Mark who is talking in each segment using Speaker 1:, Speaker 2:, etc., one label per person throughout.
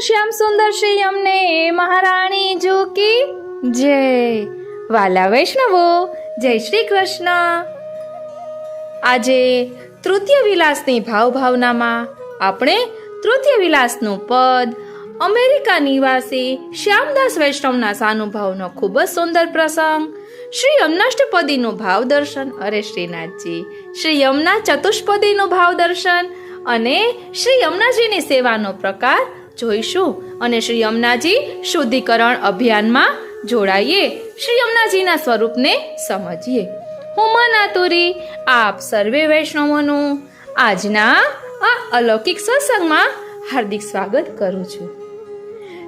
Speaker 1: શ્યામ સુંદર શ્રી અમને મહારાણી જી કી જય. વાલા વૈષ્ણવો, જય શ્રી કૃષ્ણ. આજે તૃતીય વિલાસની ભાવનામાં આપણે તૃતીય વિલાસનું પદ અમેરિકા નિવાસી શ્યામદાસ વૈષ્ણવના સાનુભાવનો ખૂબ જ સુંદર પ્રસંગ, શ્રી યમનાષ્ટપદીનું ભાવ દર્શન, અરે શ્રીનાથજી, શ્રી યમના ચતુષ્પદીનું ભાવ દર્શન અને શ્રી યમુનાજીની સેવાનો પ્રકાર જોઈશું અને શ્રી યમુનાજી શુદ્ધિકરણ અભિયાનમાં જોડાઈએ, શ્રી યમુનાજીના સ્વરૂપને સમજીએ. હું મનાતુરી આપ સર્વે વૈષ્ણવોનું આજના આ અલૌકિક સત્સંગમાં હાર્દિક સ્વાગત કરું છું.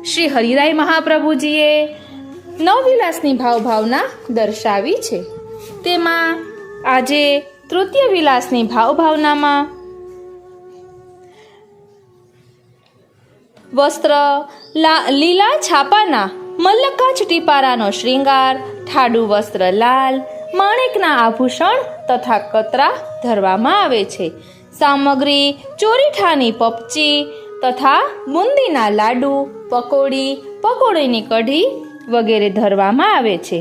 Speaker 1: શ્રી હરિરાય મહાપ્રભુજીએ નવવિલાસની ભાવના દર્શાવી છે. તેમાં આજે તૃતીય વિલાસની ભાવનામાં વસ્ત્ર લીલા છાપાના મલ્લકાચ ટીપારાનો શ્રૃંગાર, ઠાડું વસ્ત્ર લાલ, માણેકના આભૂષણ તથા કતરા ધરવામાં આવે છે. સામગ્રી ચોરીઠાની પપચી તથા બુંદીના લાડુ, પકોડીની કઢી વગેરે ધરવામાં આવે છે.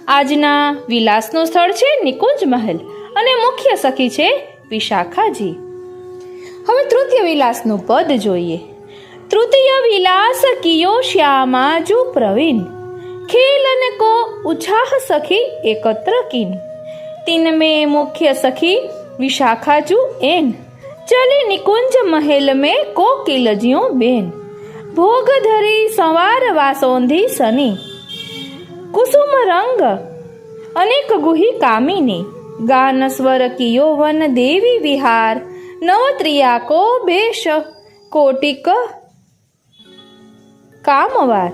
Speaker 1: આજના વિલાસનું સ્થળ છે નિકુંજ મહેલ અને મુખ્ય સખી છે વિશાખાજી. હવે તૃતીય વિલાસનું પદ જોઈએ. તૃતીય વિલાસ કિયો શ્યામાજુ પ્રવીણ, ખેલન કો ઉછાહ સખી એકત્ર કિન, તિન में मुख्य सखी विशाखाजू एन, चले निकुंज महल में को किलजियों बेन, भोग धरी संवार वासोंधी सनी, कुसुम रंग अनेक गुही कामिनी, गान स्वर कियो वन देवी विहार, नवत्रिया को बेश कोटिक कामवार,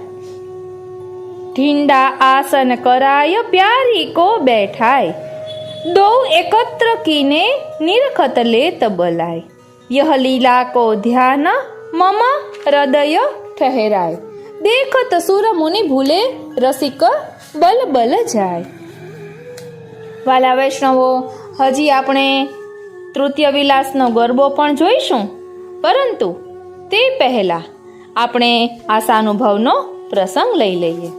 Speaker 1: ढींडा आसन कराय प्यारी को बैठाय, दो एकत्र कीने निरखत लेत बलाय, यह लीला को ध्यान मम हृदय ठहराय, देखत सुर मुनि भूले रसिक बल बल जाय. વાલા વૈષ્ણવો, હજી આપણે તૃતીય વિલાસનો ગરબો પણ જોઈશું, પરંતુ તે પહેલા આપણે આશાનુભવનો પ્રસંગ લઈ લઈએ.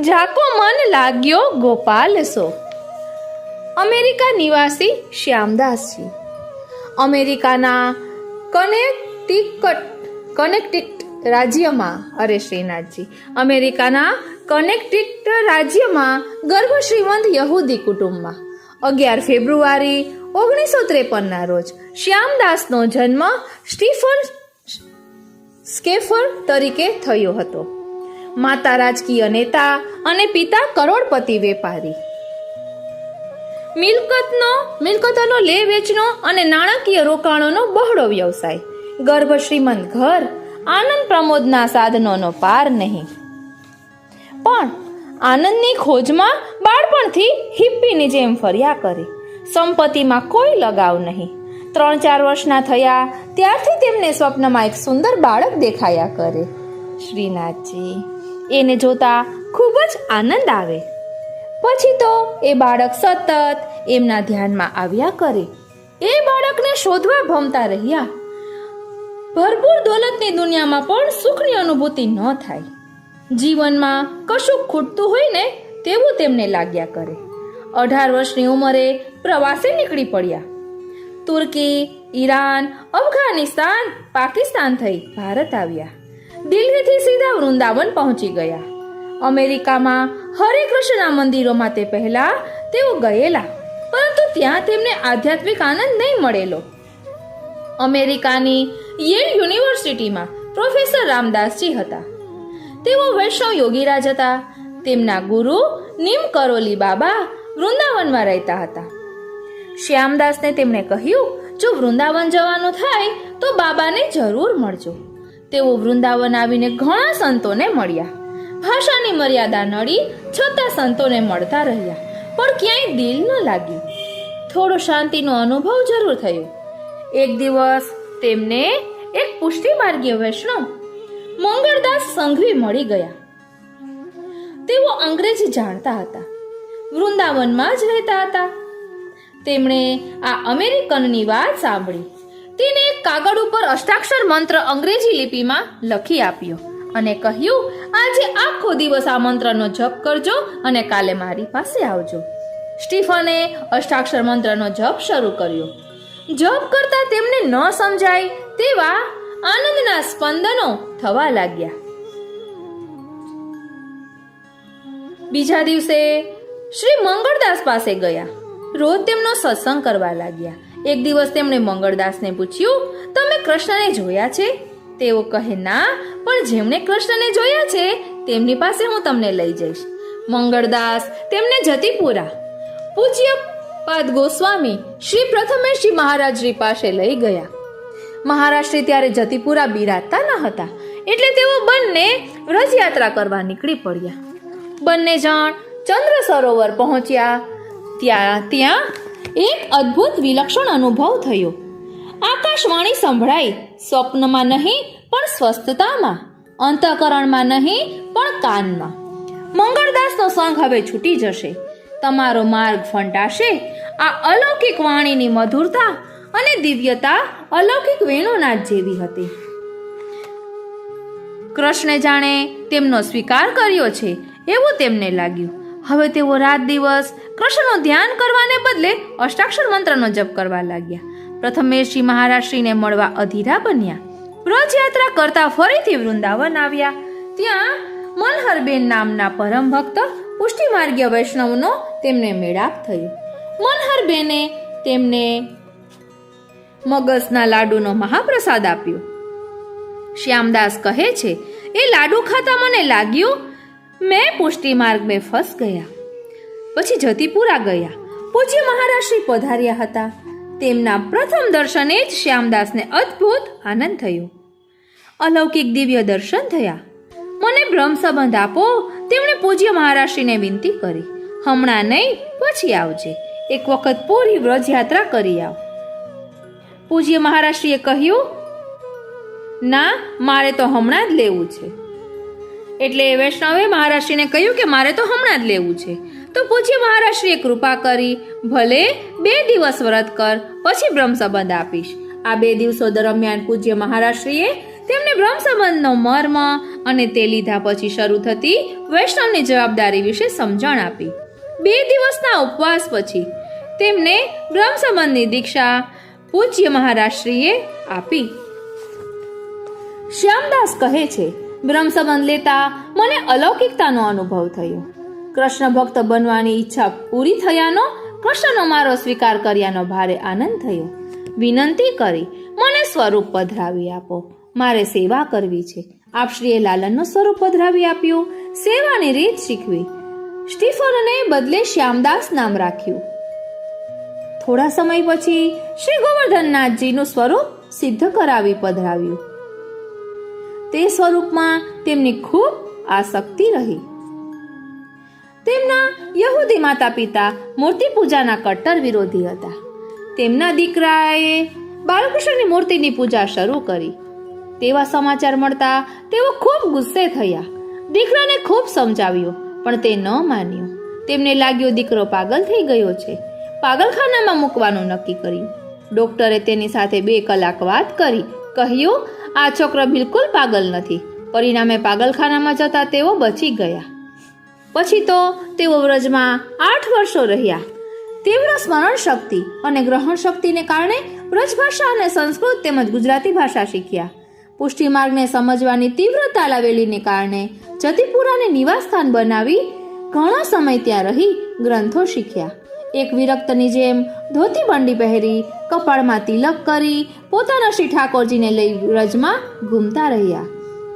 Speaker 1: જાકો મન લાગ્યો ગોપાલ સો. અમેરિકા નિવાસી શ્યામદાસજી અમેરિકાના કનેક્ટિકટ રાજ્યમાં, અરે શ્રીનાથજી, અમેરિકાના કનેક્ટિકટ રાજ્યમાં ગર્ભ શ્રીમંત યહૂદી કુટુંબમાં 11 ફેબ્રુઆરી 1953ના રોજ શ્યામદાસનો જન્મ સ્કેફર તરીકે થયો હતો. માતા રાજકીય નેતા અને પિતા કરોડપતિ વેપારી. મિલકતોનો લે વેચનો અને નાણાકીય રોકાણોનો બહોળો વ્યવસાય. ગર્ભ શ્રીમંત ઘર, આનંદ પ્રમોદના સાધનોનો પાર નહીં. પણ આનંદની ખોજમાં બાળપણથી હિપ્પીની જેમ ફર્યા કરે. સંપત્તિમાં કોઈ લગાવ નહીં. 3-4 વર્ષના થયા ત્યારથી તેમને સ્વપ્નમાં એક સુંદર બાળક દેખાયા કરે. શ્રીનાથજી, એને જોતા ખૂબ જ આનંદ આવે. પછી તો એ બાળક સતત એમના ધ્યાનમાં આવ્યા કરે. એ બાળકને શોધવા ભમતા રહ્યા. ભરપૂર દોલતની દુનિયામાં પણ સુખની અનુભૂતિ ન થાય. જીવનમાં કશું ખૂટતું હોય ને તેવું તેમને લાગ્યા કરે. 18 વર્ષની ઉંમરે પ્રવાસે નીકળી પડ્યા. તુર્કી, ઈરાન, અફઘાનિસ્તાન, પાકિસ્તાન થઈ ભારત આવ્યા. દિલ્હીથી સીધા વૃંદાવન પહોંચી ગયા. અમેરિકામાં હરે કૃષ્ણના મંદિરોમાં તે પહેલા તેઓ ગયેલા, પરંતુ ત્યાં તેમને આધ્યાત્મિક આનંદ નહીં મળેલો. અમેરિકાની યેલ યુનિવર્સિટીમાં પ્રોફેસર રામદાસજી હતા. તેઓ વૈષ્ણવ યોગીરાજ હતા. તેમના ગુરુ નીમ કરોલી બાબા વૃંદાવનમાં રહેતા હતા. શ્યામદાસને તેમણે કહ્યું, જો વૃંદાવન જવાનું થાય તો બાબાને જરૂર મળજો. તેઓ વૃંદાવન આવીને ઘણા સંતોને મળ્યા. ભાષાની મર્યાદા નડી છતાં સંતોને મળતા રહ્યા, પણ ક્યાંય દિલ ન લાગ્યું. થોડો શાંતિનો અનુભવ જરૂર થયો. એક દિવસ તેમને એક પુષ્ટિમાર્ગીય વૈષ્ણવ મંગળદાસ સંઘવી મળી ગયા. તેઓ અંગ્રેજી જાણતા હતા, વૃંદાવનમાં જ રહેતા હતા. તેમણે આ અમેરિકનની વાત સાંભળી. તેને એક કાગળ ઉપર અષ્ટાક્ષર મંત્ર અંગ્રેજી લિપિમાં લખી આપ્યો અને કહ્યું, આજે આખો દિવસ આ મંત્રનો જપ કરજો અને કાલે મારી પાસે આવજો. સ્ટીફને અષ્ટાક્ષર મંત્રનો જપ શરૂ કર્યો. જપ કરતા તેમને ન સમજાય તેવા આનંદના સ્પંદનો થવા લાગ્યા. બીજા દિવસે શ્રી મંગળદાસ પાસે ગયા. રોજ તેમનો સત્સંગ કરવા લાગ્યા. એક દિવસ તેમણે મંગળદાસને પૂછ્યું, તમે કૃષ્ણને જોયા છે? તેઓ કહે, ના, પણ જેમણે કૃષ્ણને જોયા છે તેમની પાસે હું તમને લઈ જઈશ. મંગળદાસ તેમને જતીપુરા પૂજ્યપાદ ગોસ્વામી શ્રી પ્રથમેશજી મહારાજજી પાસે લઈ ગયા. મહારાજશ્રી ત્યારે જતીપુરા બિરાજતા ન હતા, એટલે તેઓ બંને રથયાત્રા કરવા નીકળી પડ્યા. બંને જણ ચંદ્ર સરોવર પહોંચ્યા. ત્યાં એક અદ્ભુત વિલક્ષણ અનુભવ થયો. આકાશવાણી સંભળાઈ, સ્વપ્નમાં નહીં પણ સ્વસ્થતામાં, અંતઃકરણમાં નહીં પણ કાનમાં. મંગળદાસનો સંગ હવે છૂટી જશે, તમારો માર્ગ ફંટાશે. આ અલૌકિક વાણીની મધુરતા અને દિવ્યતા અલૌકિક વેણુનાદ જેવી હતી. કૃષ્ણે જાણે તેમનો સ્વીકાર કર્યો છે એવું તેમને લાગ્યું. હવે તેઓ રાત દિવસ કૃષ્ણનું ધ્યાન કરવાને બદલે અષ્ટાક્ષર મંત્રનો જપ કરવા લાગ્યા. પ્રથમેશજી મહારાજશ્રીને મળવા અધીરા બન્યા. રથયાત્રા કરતા ફરીથી વૃંદાવન આવ્યા. ત્યાં મનહરબેન નામના પરમ ભક્ત પુષ્ટિમાર્ગીય વૈષ્ણવનો તેમને મેળાપ થયો. મનહરબેને તેમને મગજના લાડુનો મહાપ્રસાદ આપ્યો. શ્યામદાસ કહે છે, એ લાડુ ખાતા મને લાગ્યું મેં પુષ્ટિ માર્ગ में फंस ગયા. પછી જતીપુરા ગયા. પૂજ્ય મહારાજશ્રી પધાર્યા હતા. તેમના પ્રથમ દર્શને જ શ્યામદાસને અદ્ભુત આનંદ થયો. અલૌકિક દિવ્ય દર્શન થયા. મને બ્રહ્મ સંબંધ આપો, તેમણે પૂજ્ય મહારાજશ્રીને વિનંતી કરી. હમણાં નહીં, પછી આવજે. એક વખત પૂરી વ્રજયાત્રા કરી આવ. પૂજ્ય મહારાજશ્રીએ કહ્યું, ના, મારે તો હમણાં જ લેવું છે. એટલે વૈષ્ણવે મહારાજશ્રીને કહ્યું કે મારે તો હમણાં જ લેવું છે. તો પૂજ્ય મહારાજશ્રીએ કૃપા કરી, ભલે 2 દિવસ વ્રત કર, પછી બ્રહ્મ સંબંધ આપીશ. આ 2 દિવસો દરમિયાન પૂજ્ય મહારાજશ્રીએ તેમને બ્રહ્મ સંબંધનો મર્મ અને તે લીધા પછી શરૂ થતી વૈષ્ણવની જવાબદારી વિશે સમજણ આપી. 2 દિવસના ઉપવાસ પછી તેમને બ્રહ્મ સંબંધની દીક્ષા પૂજ્ય મહારાજશ્રીએ આપી. શ્યામદાસ કહે છે, બ્રહ્મ સંબંધ લેતા મને અલૌકિકતાનો અનુભવ થયો. કૃષ્ણ ભક્ત બનવાની ઈચ્છા પૂરી થયાનો, કૃષ્ણનો મારો સ્વીકાર કર્યાનો ભારે આનંદ થયો. વિનંતી કરી, મને સ્વરૂપ પધરાવી આપો, મારે સેવા કરવી છે. આપશ્રીએ લાલનનું સ્વરૂપ પધરાવી આપ્યું. સેવાની રીત શીખવી. સ્ટીફનને બદલે શ્યામદાસ નામ રાખ્યું. થોડા સમય પછી શ્રી ગોવર્ધનનાથજીનું સ્વરૂપ સિદ્ધ કરાવી પધરાવ્યું. તે સ્વરૂપમાં તેમની ખૂબ આસક્તિ રહી. તેમના યહૂદી માતા પિતા મૂર્તિ પૂજાના કટ્ટર વિરોધી હતા. તેમના દીકરાએ બાલકૃષ્ણની મૂર્તિની પૂજા શરૂ કરી. તેવા સમાચાર મળતા તેઓ ખૂબ ગુસ્સે થયા. દીકરાને ખૂબ સમજાવ્યો, પણ તે ન માન્યો. તેમને લાગ્યો દીકરો પાગલ થઈ ગયો છે. પાગલખાનામાં મૂકવાનું નક્કી કર્યું. ડોક્ટરે તેની સાથે 2 કલાક વાત કરી. કહ્યું, આ છોકરો બિલકુલ પાગલ નથી. પરિણામે પાગલખાનામાં જતા તેઓ બચી ગયા. પછી તો તેઓ વ્રજમાં 8 વર્ષો રહ્યા. તીવ્ર સ્મરણ શક્તિ અને ગ્રહણ શક્તિને કારણે વ્રજ ભાષા અને સંસ્કૃત તેમજ ગુજરાતી ભાષા શીખ્યા. પુષ્ટિ માર્ગને સમજવાની તીવ્ર તાલાવેલીને કારણે જતીપુરાને નિવાસસ્થાન બનાવી ઘણો સમય ત્યાં રહી ગ્રંથો શીખ્યા. એક વિરક્તની જેમ ધોતી બંડી પહેરી, કપાળમાં તિલક કરી પોતાના શ્રી ઠાકોરજીને લઈ વ્રજમાં ઘૂમતા રહ્યા.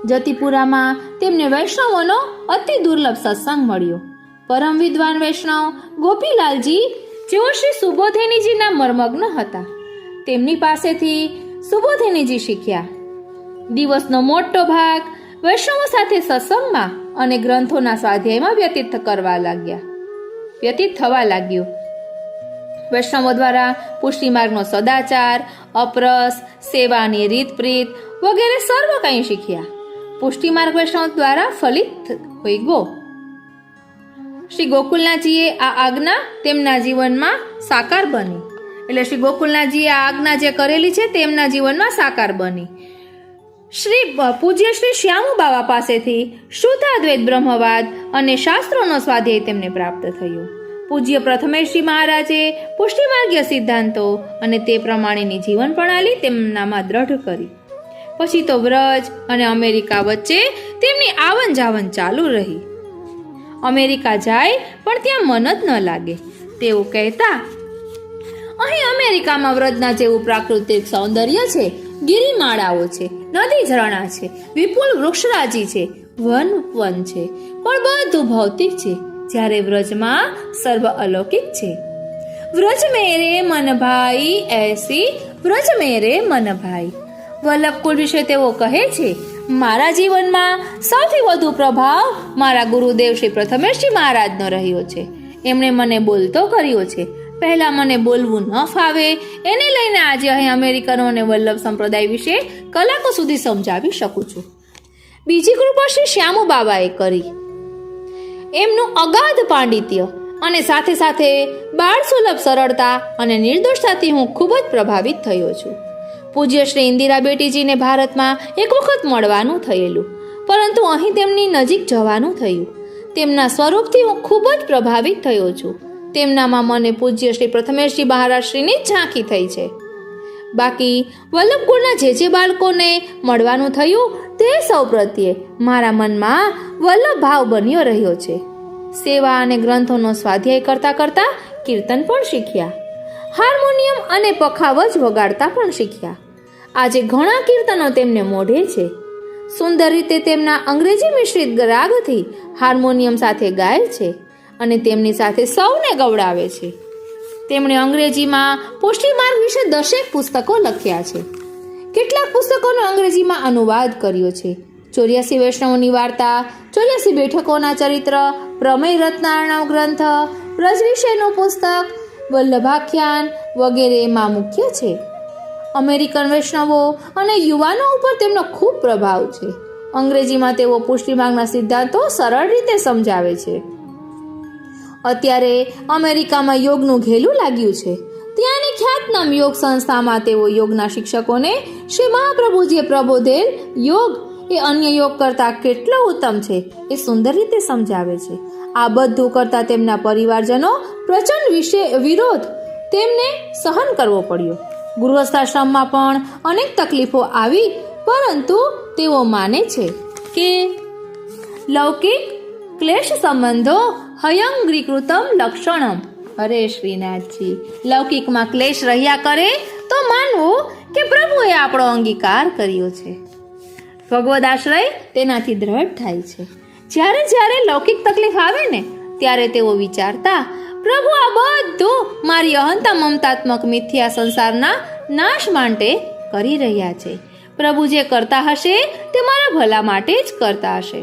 Speaker 1: જતીપુરામાં તેમને વૈષ્ણવોનો અતિ દુર્લભ સત્સંગ મળ્યો. પરમ વિદ્વાન વૈષ્ણવ ગોપીલાલજી, જેઓ શ્રી સુબોધિનીજીના મર્મગ્ન હતા, તેમની પાસેથી સુબોધિનીજી શીખ્યા. દિવસનો મોટો ભાગ વૈષ્ણવો સાથે સત્સંગમાં અને ગ્રંથોના સ્વાધ્યાયમાં વ્યતીત થવા લાગ્યો. વૈષ્ણવો દ્વારા પુષ્ટિ માર્ગનો સદાચાર, અપરસ, સેવાની રીતપ્રીત વગેરે સર્વ કંઈ શીખ્યા. પુષ્ટિ માર્ગ વૈષ્ણવ દ્વારા ફલિત હોઈ ગયો. શ્રી ગોકુલનાથજીએ આ આજ્ઞા તેમના જીવનમાં સાકાર બની. એટલે શ્રી ગોકુલનાથજીએ આ આજ્ઞા જે કરેલી છે તેમના જીવનમાં સાકાર બની. પૂજ્ય શ્રી શ્યામુ બાવા પાસેથી શુદ્ધાદ્વૈત બ્રહ્મવાદ અને શાસ્ત્રોનો સ્વાધ્યાય તેમને પ્રાપ્ત થયો. પૂજ્ય પ્રથમેશજી મહારાજે પુષ્ટિમાર્ગીય સિદ્ધાંતો અને તે પ્રમાણેની જીવન પ્રણાલી તેમનામાં દ્રઢ કરી. પછી તો વ્રજ અને અમેરિકા વચ્ચે તેમની આવન જાવન ચાલુ રહી. અમેરિકા જાય પણ ત્યાં મન જ ન લાગે. તેઓ કહેતા, અહીં અમેરિકામાં વ્રજના જેવું પ્રાકૃતિક સૌંદર્ય છે, ગિરિમાળાઓ છે, નદી ઝરણા છે, વિપુલ વૃક્ષરાજી છે, વન છે, પણ બધું ભૌતિક છે, જ્યારે વ્રજમાં સર્વ અલૌકિક છે. વ્રજ મેરે મન ભાઈ એસી વ્રજ મેરે મન ભાઈ. વલ્લભકુળ વિશે તેઓ કહે છે, મારા જીવનમાં સૌથી વધુ પ્રભાવ મારા ગુરુદેવ શ્રી પ્રથમેશજી મહારાજનો રહ્યો છે. એમણે મને બોલતો કર્યો છે. પહેલા મને બોલવું ન ફાવે, એને લઈને આજે અહીં અમેરિકનો અને વલ્લભ સંપ્રદાય વિશે કલાકો સુધી સમજાવી શકું છું. બીજી કૃપા શ્રી શ્યામુ બાબાએ કરી. એમનું અગાધ પાંડિત્ય અને સાથે સાથે બાળ સુલભ સરળતા અને નિર્દોષતાથી હું ખૂબ જ પ્રભાવિત થયો છું. પૂજ્ય શ્રી ઇન્દિરા બેટીજીને ભારતમાં એક વખત મળવાનું થયેલું, પરંતુ અહીં તેમની નજીક જવાનું થયું. તેમના સ્વરૂપથી હું ખૂબ જ પ્રભાવિત થયો છું. તેમનામાં મને પૂજ્ય શ્રી પ્રથમેશજી મહારાજશ્રીની જ ઝાંખી થઈ છે. બાકી વલ્લભકુળના જે બાળકોને મળવાનું થયું તે સૌ પ્રત્યે મારા મનમાં વલ્લભ ભાવ બન્યો રહ્યો છે. સેવા અને ગ્રંથોનો સ્વાધ્યાય કરતા કરતા કીર્તન પણ શીખ્યા. હાર્મોનિયમ અને પખાવજ વગાડતા પણ શીખ્યા. આજે ઘણા કીર્તનો તેમને મોઢે છે. સુંદર રીતે તેમના અંગ્રેજી મિશ્રિત રાગથી હાર્મોનિયમ સાથે ગાય છે અને તેમની સાથે સૌને ગવડાવે છે. તેમણે અંગ્રેજીમાં પુષ્ટિમાર્ગ વિશે 10 પુસ્તકો લખ્યા છે. કેટલાક પુસ્તકોનો અંગ્રેજીમાં અનુવાદ કર્યો છે. 84 વૈષ્ણવોની વાર્તા, 84 બેઠકોના ચરિત્ર, પ્રમેય રત્નાર્ણવ ગ્રંથ, વ્રજ વિશેનું પુસ્તક, વલ્લભાખ્યાન વગેરે એમાં મુખ્ય છે. અમેરિકન વૈષ્ણવો અને યુવાનો ઉપર તેમનો ખૂબ પ્રભાવ છે. અંગ્રેજીમાં તેઓ પુષ્ટિમાર્ગના સિદ્ધાંતો સરળ રીતે સમજાવે છે. અત્યારે અમેરિકામાં યોગનું ઘેલું લાગ્યું છે. ત્યાંની ખ્યાતનામ યોગ સંસ્થામાં તેઓ યોગના શિક્ષકોને શ્રી મહાપ્રભુજીએ પ્રબોધેલ યોગ એ અન્ય યોગ કરતાં કેટલો ઉત્તમ છે એ સુંદર રીતે સમજાવે છે. આ બધું કરતાં તેમના પરિવારજનો પ્રચંડ વિરોધ તેમને સહન કરવો પડ્યો. ગૃહસ્થાશ્રમમાં પણ અનેક તકલીફો આવી, પરંતુ તેઓ માને છે કે લૌકિક ક્લેશ સંબંધો હયંગ્રીકૃતમ લક્ષણમ. અરે શ્રીનાથજી, લૌકિકમાં ક્લેશ રહ્યા કરે તો માનવું કે પ્રભુએ આપણો અંગીકાર કર્યો છે. ભગવદ આશ્રય તેનાથી દ્રઢ થાય છે. જ્યારે જ્યારે લૌકિક તકલીફ આવે ને ત્યારે તેઓ વિચારતા, પ્રભુ આ બધું મારી અહંતા મમતાત્મક મિથ્યા સંસારના નાશ માટે કરી રહ્યા છે. પ્રભુ જે કરતા હશે તે મારા ભલા માટે જ કરતા હશે.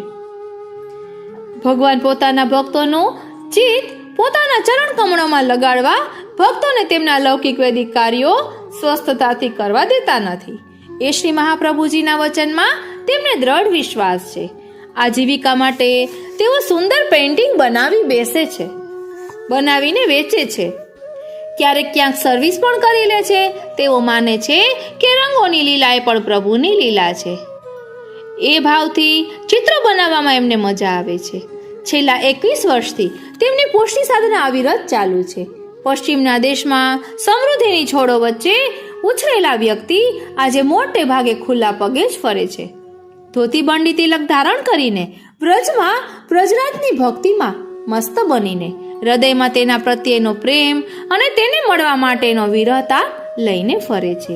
Speaker 1: ભગવાન પોતાના ભક્તોનું ચિત્ત પોતાના ચરણ કમળોમાં લગાડવા ભક્તોને તેમના લૌકિક વૈદિક કાર્યો સ્વસ્થતાથી કરવા દેતા નથી. એ શ્રી મહાપ્રભુજીના વચનમાં તેમને દ્રઢ વિશ્વાસ છે. આજીવિકા માટે તેઓ સુંદર પેઇન્ટિંગ બનાવીને વેચે છે. ક્યારેક ક્યાંક સર્વિસ પણ કરી લે છે. તેઓ માને છે કે રંગોની લીલા એ પણ પ્રભુની લીલા છે. એ ભાવથી ચિત્રો બનાવવામાં એમને મજા આવે છે. છેલ્લા 21 વર્ષથી તેમની પુષ્ટિ સાધના અવિરત ચાલુ છે. પશ્ચિમના દેશમાં સમૃદ્ધિની છોડો વચ્ચે ઉછરેલા વ્યક્તિ આજે મોટે ભાગે ખુલ્લા પગે જ ફરે છે. ધોતી બંડી તિલક ધારણ કરીને વ્રજમાં વ્રજરાજની ભક્તિમાં મસ્ત બનીને હૃદયમાં તેના પ્રત્યેનો પ્રેમ અને તેને મળવા માટેનો વિરહતા લઈને ફરે છે.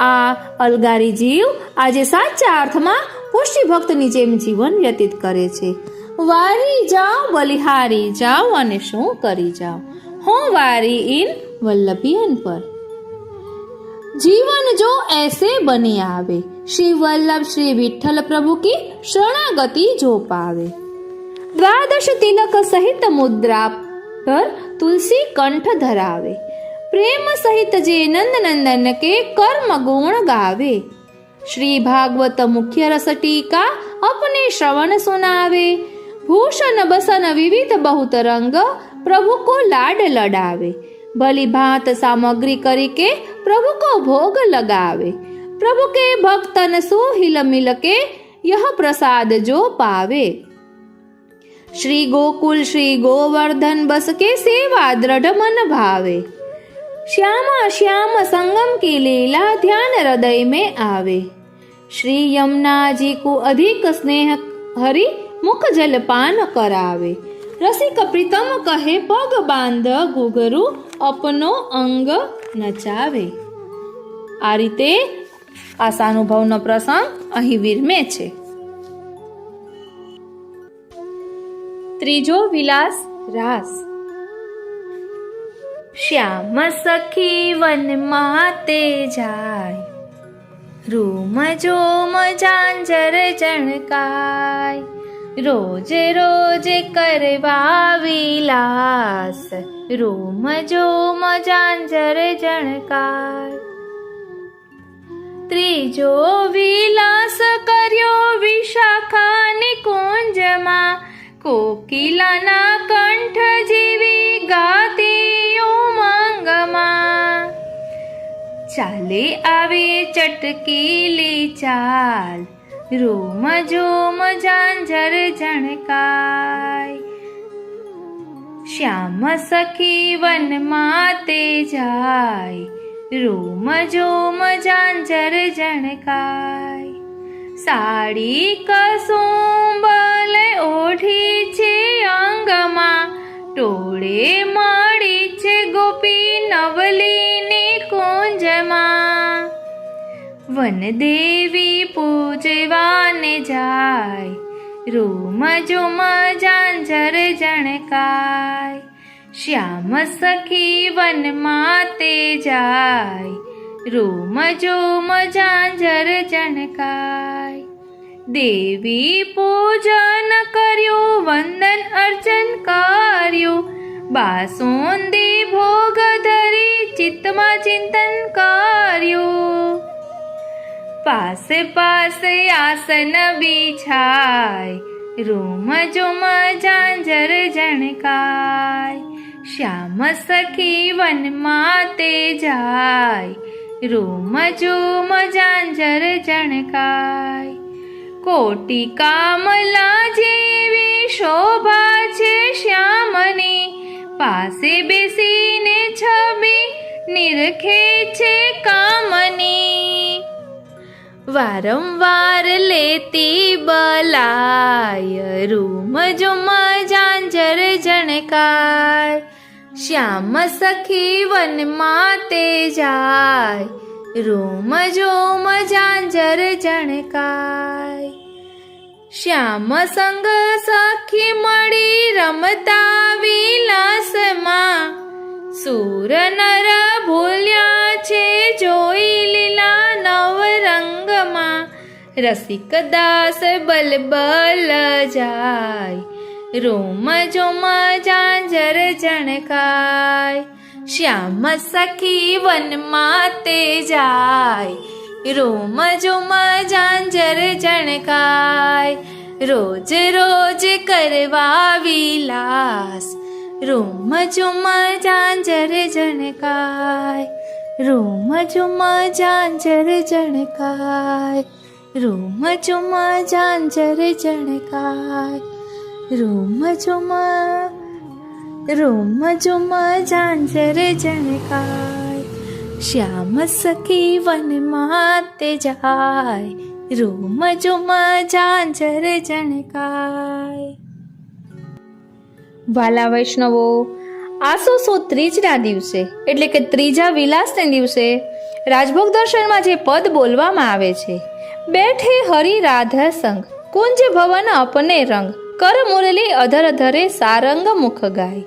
Speaker 1: આ અલગારી જીવ આજે સાચા અર્થમાં પુષ્ટિ ભક્તની જેમ જીવન વ્યતીત કરે છે. વારી જાઓ બલિહારી જાઓ અને શું કરી જાઓ, હું વારી ઇન વલ્લભિયન પર. जीवन जो ऐसे बने आवे, श्री वल्लभ श्री विठ्ठल प्रभु की शरणागति जो पावे. द्वादश तिलक सहित मुद्रा पर तुलसी कंठ धरावे, प्रेम सहित जे नंद नंदन के कर्म गुण गावे. श्री भागवत मुख्य रस टीका अपने श्रवण सुनावे, भूषण बसन विविध बहुत रंग प्रभु को लाड लडावे. भली भांत सामग्री करी के प्रभु को भोग लगावे। प्रभु के भक्तन सो हिल मिल के यह प्रसाद जो पावे। श्री गोकुल श्री गोवर्धन बस के सेवा दृढ़ मन भावे। श्यामा श्याम संगम की लीला ध्यान हृदय में आवे। श्री यमुना जी को अधिक स्नेह हरि मुख जलपान करावे। रसिक प्रीतम कहे पग बांध घुघरू अपनो अंग नचावे। आ रीते आशानुभवનો પ્રસંગ અહીં વિરમે છે। ત્રીજો વિલાસ રાસ। શ્યામ સખી વનમાં તે જાય, રૂમ જોમ ઝાંઝર જણકાય, રોજે રોજે કરવા વિલાસ, રૂમ જોમ ઝાંઝર જણકાય। ત્રીજો વિલાસ કર્યો વિશાખા નિકુંજમાં, કોકિલાના કંઠ જેવી ગાતી ઉમંગમાં। ચાલે આવે ચટકીલી ચાલ, રૂમ જોમ ઝાંઝર જણકાય। શ્યામ સખી વનમાં તે જાય, રૂમ જોમ ઝાંઝર જણકાય। સાડી કસુંબલ ઓઢી છે અંગમાં, ટોળે મળી છે ગોપી નવલીની કુંજમાં। વનદેવી પૂજવાને જાય, રૂમ જોમ ઝાંઝર જણકાય। શ્યામ સખી વનમાં તે જાય, રૂમ જોમ ઝાંઝર જણકાય। દેવી પૂજન કર્યું, વંદન અર્ચન કર્યું, બાસુંદી ભોગ ધરી ચિત્તમાં ચિંતન કર્યું। પાસે પાસે આસન બિછાય, રૂમ જોમ ઝાંઝર જણકાય। શ્યામ સખી વનમાં તે જાય, રૂમ જોમ ઝાંઝર જણકાય। કોટી કામલા જેવી શોભા છે શ્યામની, પાસે બેસીને છબી નિરખે છે કામની। વારંવાર લેતી બલાય, રૂમ જોમ ઝાંઝર જણકાય। શ્યામ સખી વનમાં તે જાય, રૂમ જોમ ઝાંઝર જણકાય। શ્યામ સંગ સખી મળી રમતા વિલાસમાં, સુર નર ભૂલ્યા છે જોઈ લીલા નવરંગમાં। રસિક દાસ બલબલ જાય, રૂમ જોમ ઝાંઝર જણકાય। શ્યામ સખી વનમાં તે જાય, રૂમ જોમ ઝાંઝર જણકાય। રોજ રોજ કરવા વિલાસ, રૂમ જોમ ઝાંઝર જણકાય। રૂમ જોમ ઝાંઝર જણકાય, રૂમ જોમ ઝાંઝર જણકાય। રૂમ જોમ ઝાંઝર જણકાય। શ્યામ સખી વનમાં તે જાય, રૂમ જોમ ઝાંઝર જણકાય। વાલા વૈષ્ણવો, આસો સુદ ત્રીજના દિવસે એટલે કે ત્રીજા વિલાસને દિવસે રાજભોગ દર્શનમાં જે પદ બોલવામાં આવે છે, બેઠે હરિ રાધા સંગ, કુંજ ભવન અપને રંગ, કર મુરલી અધર ધરે સારંગ મુખ ગાય,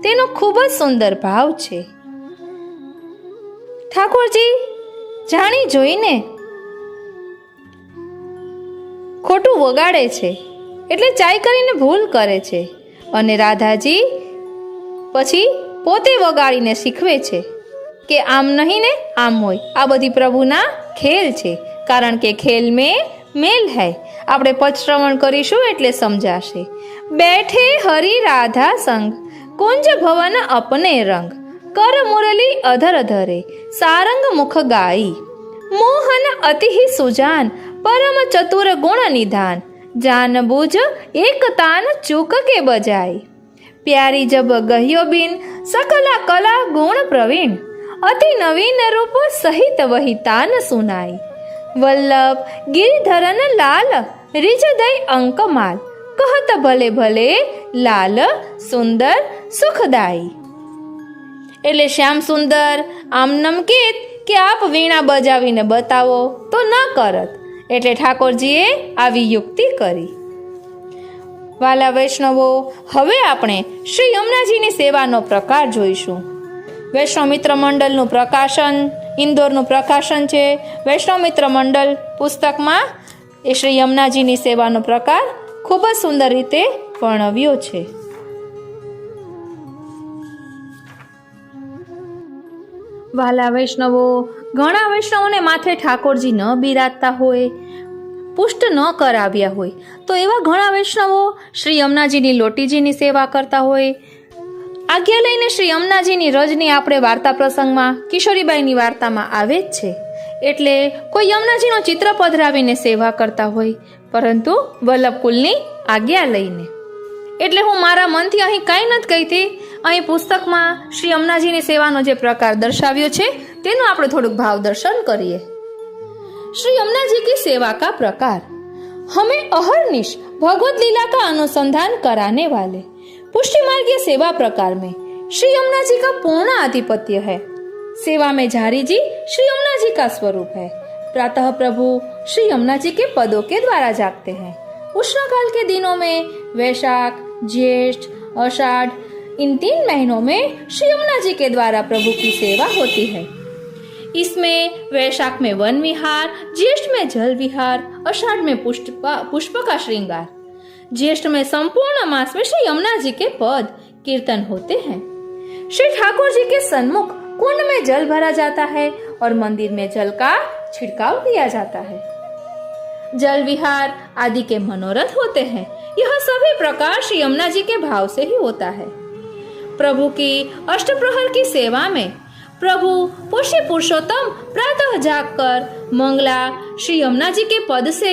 Speaker 1: તેનો ખૂબ જ સુંદર ભાવ છે। ઠાકોરજી જાણી જોઈને ખોટું વગાડે છે, એટલે ચાઈ કરીને ભૂલ કરે છે, અને રાધાજી પછી પોતે વગાડીને શીખવે છે કે આમ નહીં ને આમ હોય। આ બધી પ્રભુના ખેલ છે, કારણ કે ખેલ મેં મેલ હૈ। આપણે પદશ્રવણ કરીશું એટલે સમજાશે। બેઠે હરિ રાધા સંગ, કુંજ ભવન અપને રંગ, कर मुरली अधर अधरे सारंग मुख गाई मोहन अति ही सुजान परम चतुर गुण निधान जान बूझ एक तान चूक के बजाई प्यारी जब गह्यो बिन सकला कला गुण प्रवीण अति नवीन रूप सहित वही तान सुनाई वल्लभ गिरिधरन लाल रिज दई अंक माल कहत भले भले लाल सुंदर सुखदाई। એટલે શ્યામ સુંદર આમ નમકીત કે આપ વીણા બજાવીને બતાવો તો ન કરત, એટલે ઠાકોરજીએ આવી યુક્તિ કરી। વાલા વૈષ્ણવો, હવે આપણે શ્રી યમુનાજીની સેવાનો પ્રકાર જોઈશું। વૈષ્ણવ મિત્ર મંડળનું પ્રકાશન, ઇન્દોરનું પ્રકાશન છે। વૈષ્ણવ મિત્ર મંડળ પુસ્તકમાં એ શ્રી યમુનાજીની સેવાનો પ્રકાર ખૂબ જ સુંદર રીતે વર્ણવ્યો છે। વાલા વૈષ્ણવો, ઘણા વૈષ્ણવોને માથે ઠાકોરજી ન બિરાજતા હોય, પુષ્ટ ન કરાવ્યા હોય, તો એવા ઘણા વૈષ્ણવો શ્રી યમુનાજીની લોટીજીની સેવા કરતા હોય। આજ્ઞા લઈને શ્રી યમુનાજીની રજની આપણે વાર્તા પ્રસંગમાં કિશોરીબાઈની વાર્તામાં આવે જ છે। એટલે કોઈ યમુનાજીનો ચિત્ર પધરાવીને સેવા કરતા હોય, પરંતુ વલ્લભકુલની આજ્ઞા લઈને। એટલે હું મારા મનથી અહીં કાંઈ નથી કહેતી, અહીં પુસ્તકમાં શ્રી યમુનાજીની સેવાનો જે પ્રકાર દર્શાવ્યો છે તેનું આપણે થોડુંક ભાવ દર્શન કરીએ। श्री यमुना जी की सेवा का प्रकार। हमें अहर्निश भगवत लीला का अनुसंधान कराने वाले पुष्टि मार्गीय सेवा प्रकार में श्री यमुना जी का पूर्ण आधिपत्य है। सेवा में झारी जी श्री यमुना जी का स्वरूप है। प्रातः प्रभु श्री यमुना जी के पदों के द्वारा जागते हैं। उष्णकाल के दिनों में वैशाख, ज्येष्ठ, आषाढ़, इन 3 महीनों में श्री यमुना जी के द्वारा प्रभु की सेवा होती है। इसमें वैशाख में वन विहार, ज्येष्ठ में जल विहार, आषाढ़ में पुष्प का श्रृंगार, ज्येष्ठ में संपूर्ण मास में श्री यमुना जी के पद कीर्तन होते हैं। श्री ठाकुर जी के सन्मुख कुंड में जल भरा जाता है और मंदिर में जल का छिड़काव किया जाता है। जल विहार आदि के मनोरथ होते हैं। यह सभी प्रकार श्री यमुना जी के भाव से ही होता है। प्रभु की अष्टप्रहर की सेवा में प्रभु पुष्य पुरुषोत्तम प्रातः जागकर मंगला श्री यमुना जी के पद से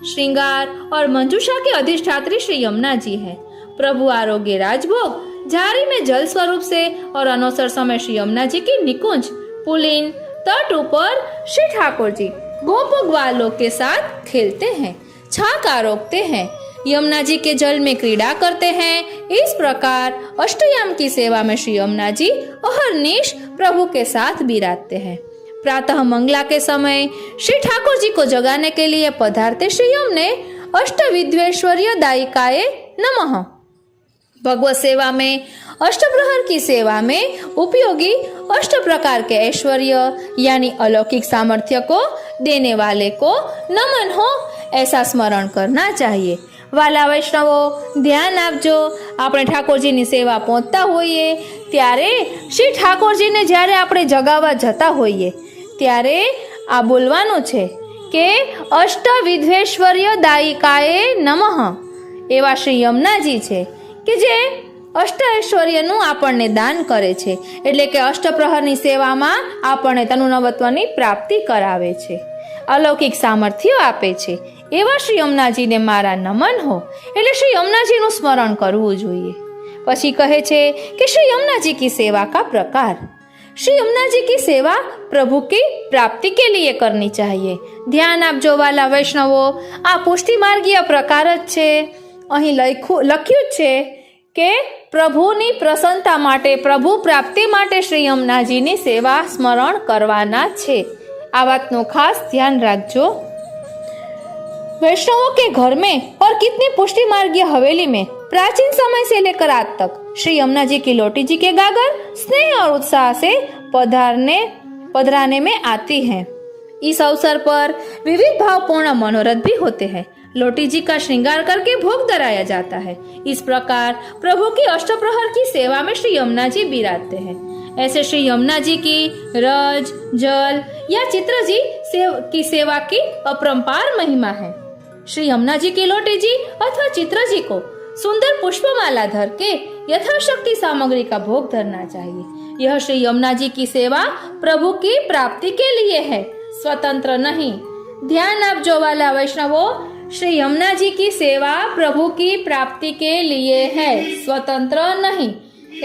Speaker 1: श्रृंगार और मंजूषा के अधिष्ठात्री श्री यमुना जी है। प्रभु आरोग्य राजभोग झारी में जल स्वरूप से और अनवसर समय श्री यमुना जी की निकुंज पुलिन तट ऊपर श्री ठाकुर जी गोप ग्वालों के साथ खेलते हैं, छाक आरोगते हैं, यमुना जी के जल में क्रीड़ा करते हैं। इस प्रकार अष्टयाम की सेवा में श्री यमुना जी अहर्निश प्रभु के साथ बिराजते हैं। प्रातः मंगला के समय श्री ठाकुर जी को जगाने के लिए पधारते श्री यम ने अष्टविद्वेश्वर्य दायिकाए नमः। भगवत सेवा में अष्टप्रहर की सेवा में उपयोगी 8 प्रकार के ऐश्वर्य यानी अलौकिक सामर्थ्य को देने वाले को नमन हो, ऐसा स्मरण करना चाहिए। वाला वैष्णवो, ધ્યાન આપજો, આપણે ઠાકોરજીની સેવા પહોંચતા હોઈએ ત્યારે શ્રી ઠાકોરજીને જ્યારે આપણે જગાવવા જતા હોઈએ ત્યારે આ બોલવાનું છે કે અષ્ટવિદ્વેશ્વર્ય દાયિકાએ નમઃ। એવા શ્રી યમુનાજી છે કે જે અષ્ટ ઐશ્વર્યનું આપણને દાન કરે છે, એટલે કે અષ્ટપ્રહરની સેવામાં આપણને તનુનવત્વની પ્રાપ્તિ કરાવે છે, અલૌકિક સામર્થ્ય આપે છે। એવા શ્રી યમુનાજીને મારા નમન હો, એટલે શ્રી યમુનાજીનું સ્મરણ કરવું જોઈએ। પછી કહે છે કે શ્રી यमुना की सेवा का प्रकार। श्री यमुना जी की सेवा प्रभु की प्राप्ति के लिए करनी चाहिए। ध्यान आपजो वाला वैष्णवो, आ पुष्टि मार्गीय प्रकार ज छे। અહીં લખ્યું છે કે પ્રભુની પ્રસન્નતા માટે, પ્રભુ પ્રાપ્તિ માટે શ્રી યમુનાજીની સેવા સ્મરણ કરવાના છે। આ વાતનું ખાસ ધ્યાન રાખજો। वैष्णवों के घर में और कितनी पुष्टि मार्गीय हवेली में प्राचीन समय से लेकर आज तक श्री यमुना जी की लोटी जी के गागर स्नेह और उत्साह से पधराने में आती हैं। इस अवसर पर विविध भावपूर्ण मनोरथ भी होते हैं। लोटी जी का श्रृंगार करके भोग धराया जाता है। इस प्रकार प्रभु की अष्टप्रहर की सेवा में श्री यमुना जी बिराजते हैं। ऐसे श्री यमुना जी की रज, जल या चित्र जी की सेवा की अपरंपार महिमा है। श्री यमुना जी की लोटी जी अथवा चित्र जी को सुंदर पुष्पमाला धर के यथाशक्ति सामग्री का भोग धरना चाहिए। यह श्री यमुना जी की सेवा प्रभु की प्राप्ति के लिए है, स्वतंत्र नहीं। ध्यान आपजो वाला वैष्णवो, श्री यमुना जी की सेवा प्रभु की प्राप्ति के लिए है, स्वतंत्र नहीं।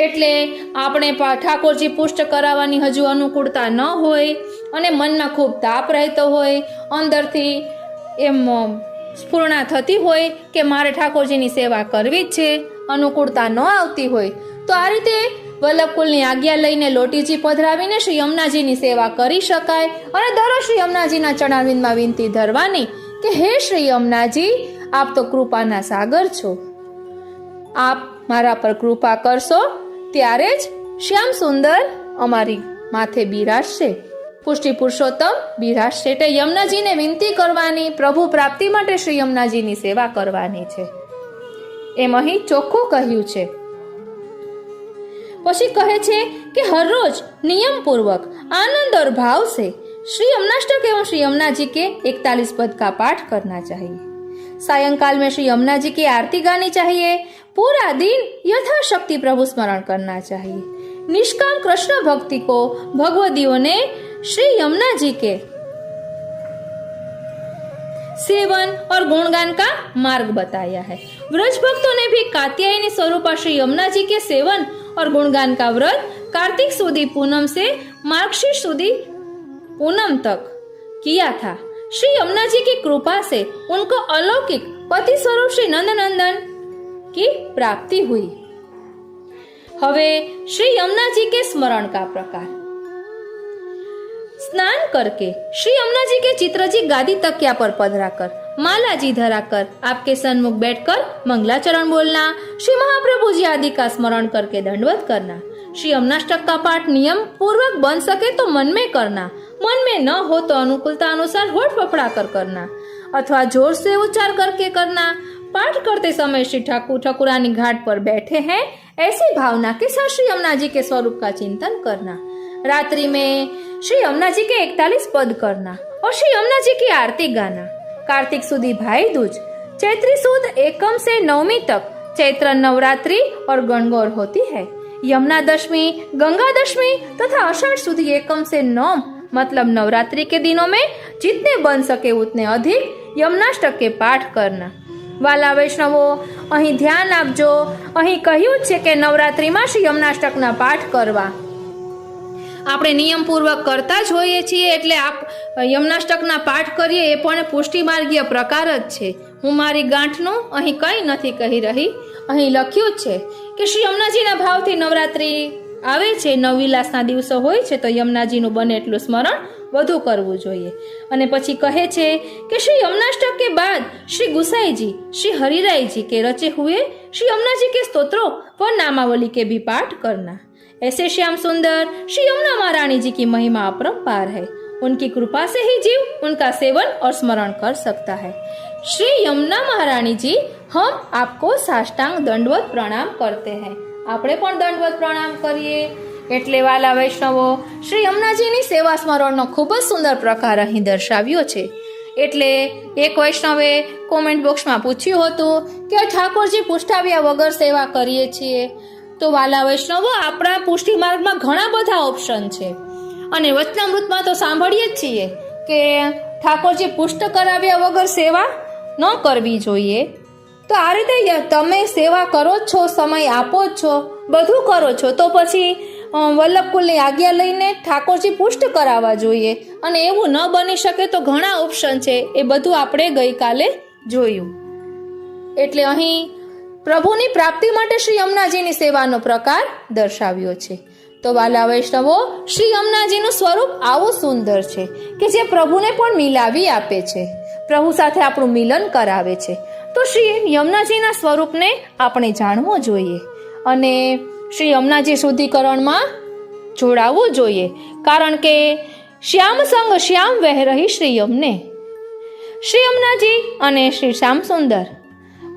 Speaker 1: એટલે આપણે ઠાકોરજી પુષ્ટ કરાવવાની હજુ અનુકૂળતા ન હોય અને મનમાં ખૂબ તાપ રહેતો હોય, અંદરથી એમ સ્ફૂર્ણા થતી હોય કે મારે ઠાકોરજીની સેવા કરવી જ છે, અનુકૂળતા ન આવતી હોય, તો આ રીતે વલ્લભકુલની આજ્ઞા લઈને લોટીજી પધરાવીને શ્રી યમુનાજીની સેવા કરી શકાય અને દરરોજ શ્રી યમુનાજીના ચરણારવિંદમાં વિનંતી ધરવાની કે હે શ્રી યમુનાજી, આપ તો કૃપાના સાગર છો, આપ મારા પર કૃપા કરશો ત્યારે જ શ્યામ સુંદર અમારી માથે બિરાજશે, પુષ્ટિ પુરુષોત્તમ બિરાજશે। એટલે યમુનાજીને વિનંતી કરવાની, પ્રભુ પ્રાપ્તિ માટે શ્રી યમુનાજીની સેવા કરવાની છે, એમ અહીં ચોખ્ખું કહ્યું છે। પછી કહે છે कि हर रोज नियम पूर्वक आनंद और भाव से श्री यमुनाष्टक एवं श्री यमुना जी के 41 पद का पाठ करना चाहिए। सायंकाल में श्री यमुना जी की आरती गानी चाहिए। पूरा दिन यथाशक्ति प्रभु स्मरण करना चाहिए। निष्काम कृष्ण भक्ति को भगवदियों ने श्री यमुना जी के सेवन और गुणगान का मार्ग बताया है। व्रज भक्तों ने भी कात्यायनी स्वरूपा श्री यमुना जी के सेवन और गुणगान का व्रत कार्तिक सुदी पूनम से मार्गशीर्ष सुदी पूनम तक किया था। श्री यमुना जी की कृपा से उनको अलौकिक पति स्वरूप श्री नंदनंदन की प्राप्ति हुई। हवे श्री यमुना जी के स्मरण का प्रकार। स्नान करके श्री यमुना जी के चित्रजी गादी तकिया पर पधराकर माला जी धराकर आपके सन्मुख बैठकर मंगलाचरण बोलना, श्री महाप्रभु जी आदि का स्मरण करके दंडवत करना। श्री यमुनाष्टक का पाठ नियम पूर्वक बन सके तो मन में करना, मन में न हो तो अनुकूलता अनुसार होठ फफड़ा कर करना अथवा जोर से उच्चार करके करना। पाठ करते समय श्री ठाकुर ठकुरानी घाट पर बैठे हैं ऐसी भावना के साथ श्री यमुना जी के स्वरूप का चिंतन करना। रात्रि में श्री यमुना जी के 41 पद करना और श्री यमुना जी की आरती गाना। कार्तिक सुदी भाई दूज, चैत्री सुद एकम से नवमी तक चैत्र नवरात्रि और गणगौर होती है। यमुना दशमी, गंगा दशमी तथा आषाढ़ सुदी एकम से नौम मतलब नवरात्रि के दिनों में जितने बन सके उतने अधिक यमुनाष्टक के पाठ करना। वाला वैष्णवो, અહીં ધ્યાન આપજો, અહીં કહ્યું છે કે નવરાત્રિમાં શ્રી યમુનાષ્ટકના પાઠ કરવા આપણે નિયમપૂર્વક કરતા જ હોઈએ છીએ, એટલે યમુનાષ્ટકના પાઠ કરીએ એ પણ પુષ્ટિમાર્ગીય પ્રકાર જ છે। હું મારી ગાંઠનું અહીં કંઈ નથી કહી રહી, અહીં લખ્યું જ છે કે શ્રી યમુનાજીના ભાવથી નવરાત્રિ આવે છે, નવવિલાસના દિવસો હોય છે તો યમુનાજીનું બને એટલું સ્મરણ વધુ કરવું જોઈએ। અને પછી કહે છે કે શ્રી यमुनाष्टक के बाद श्री गुसाई जी, श्री हरिराय जी के रचे हुए श्री यमुना जी के स्तोत्रों व नामावली के भी पाठ करना। ऐसे श्याम सुंदर श्री यमुना महारानी जी की महिमा अपरंपार है। उनकी कृपा से ही जीव उनका सेवन और स्मरण कर सकता है। श्री यमुना महारानी जी, हम आपको साष्टांग दंडवत प्रणाम करते हैं। આપણે પણ દંડવત પ્રણામ કરીએ। એટલે વાલા વૈષ્ણવો, શ્રી યમુનાજીની સેવા સ્મરણનો ખૂબ જ સુંદર પ્રકાર અહીં દર્શાવ્યો છે। એટલે એક વૈષ્ણવે કોમેન્ટ બોક્સમાં પૂછ્યું હતું કે ઠાકોરજી પુષ્ટાવ્યા વગર સેવા કરીએ છીએ, તો વાલા વૈષ્ણવો, આપણા પુષ્ટિ માર્ગમાં ઘણા બધા ઓપ્શન છે અને વચનામૃતમાં તો સાંભળીએ જ છીએ કે ઠાકોરજી પુષ્ટ કરાવ્યા વગર સેવા ન કરવી જોઈએ। તો આ રીતે તમે સેવા કરો જ છો, સમય આપો જ છો, બધું કરો છો, તો પછી વલ્લભકુલની આજ્ઞા લઈને ઠાકોરજી પુષ્ટ કરાવવા જોઈએ। અને એવું ન બની શકે તો ઘણા ઓપ્શન છે, એ બધું આપણે ગઈકાલે જોયું। એટલે અહીં પ્રભુની પ્રાપ્તિ માટે શ્રી યમુનાજીની સેવાનો પ્રકાર દર્શાવ્યો છે। તો વાલા વૈષ્ણવો, શ્રી યમુનાજીનું સ્વરૂપ આવું સુંદર છે કે જે પ્રભુને પણ મિલાવી આપે છે, પ્રભુ સાથે આપણું મિલન કરાવે છે। તો શ્રી યમુનાજીના સ્વરૂપને આપણે જાણવું જોઈએ અને શ્રી યમુનાજી શુદ્ધિકરણમાં જોડાવવું જોઈએ, કારણ કે શ્યામ સંગ શ્યામ વહ રહી શ્રી યમને। શ્રી યમુનાજી અને શ્રી શ્યામ સુંદર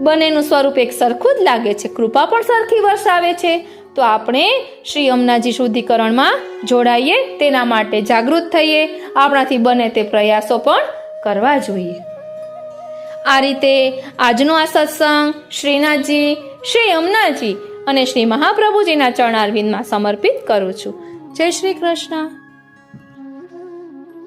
Speaker 1: બંનેનું સ્વરૂપ એક સરખું જ લાગે છે, કૃપા પણ સરખી વરસાવે છે। તો આપણે શ્રી યમુનાજી શુદ્ધિકરણમાં જોડાઈએ, તેના માટે જાગૃત થઈએ, આપણાથી બને તે પ્રયાસો પણ કરવા જોઈએ। આ રીતે આજનો આ સત્સંગ શ્રીનાથજી, શ્રી યમુનાજી અને શ્રી મહાપ્રભુજીના ચરણારવિંદમાં સમર્પિત કરું છું। જય શ્રી કૃષ્ણ.